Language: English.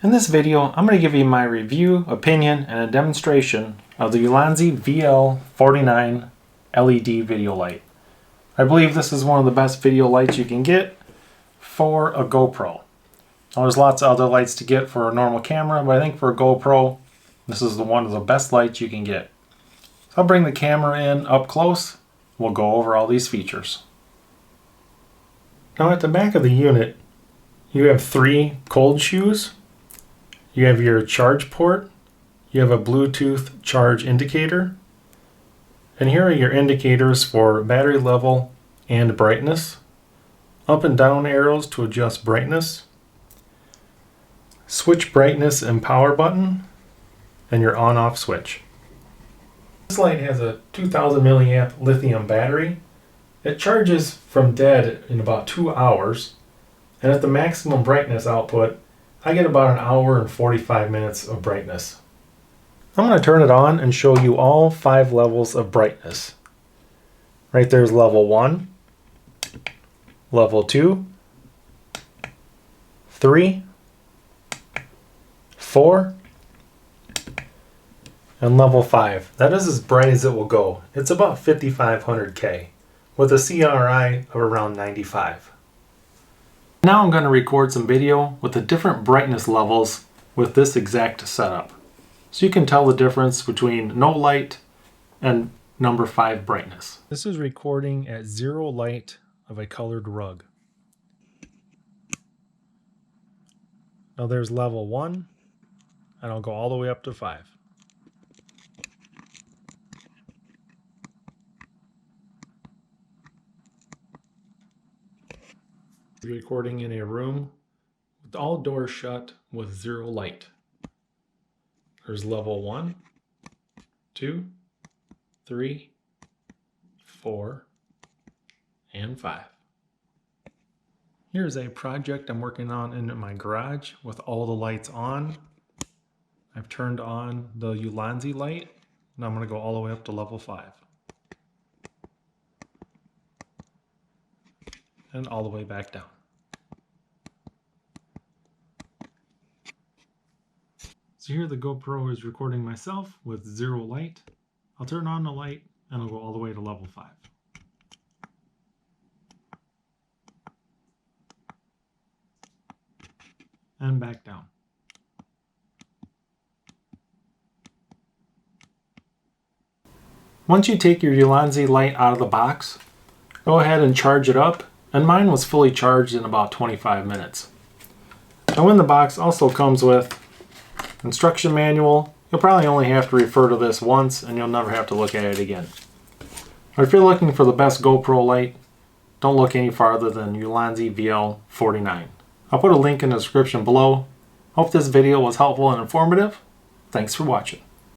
In this video, I'm going to give you my review, opinion, and a demonstration of the ULANZI VL49 LED video light. I believe this is one of the best video lights you can get for a GoPro. Now, there's lots of other lights to get for a normal camera, but I think for a GoPro, this is one of the best lights you can get. So I'll bring the camera in up close. We'll go over all these features. Now at the back of the unit, you have 3 cold shoes. You have your charge port, you have a Bluetooth charge indicator, and here are your indicators for battery level and brightness, up and down arrows to adjust brightness, switch brightness and power button, and your on-off switch. This light has a 2000 milliamp lithium battery. It charges from dead in about 2 hours, and at the maximum brightness output, I get about an hour and 45 minutes of brightness. I'm going to turn it on and show you all 5 levels of brightness. Right there's level 1, level 2, 3, 4, and level 5. That is as bright as it will go. It's about 5500K with a CRI of around 95. Now I'm going to record some video with the different brightness levels with this exact setup. So you can tell the difference between no light and number 5 brightness. This is recording at 0 light of a colored rug. Now there's level 1, and I'll go all the way up to 5. Recording in a room with all doors shut with 0 light. There's level 1, 2, 3, 4, and 5. Here's a project I'm working on in my garage with all the lights on. I've turned on the ULANZI light, and I'm going to go all the way up to level 5. And all the way back down. So here the GoPro is recording myself with 0 light. I'll turn on the light and I'll go all the way to level 5. And back down. Once you take your ULANZI light out of the box, go ahead and charge it up, and mine was fully charged in about 25 minutes. Now in the box also comes with instruction manual. You'll probably only have to refer to this once and you'll never have to look at it again. Or if you're looking for the best GoPro light, don't look any farther than ULANZI VL49. I'll put a link in the description below. Hope this video was helpful and informative. Thanks for watching.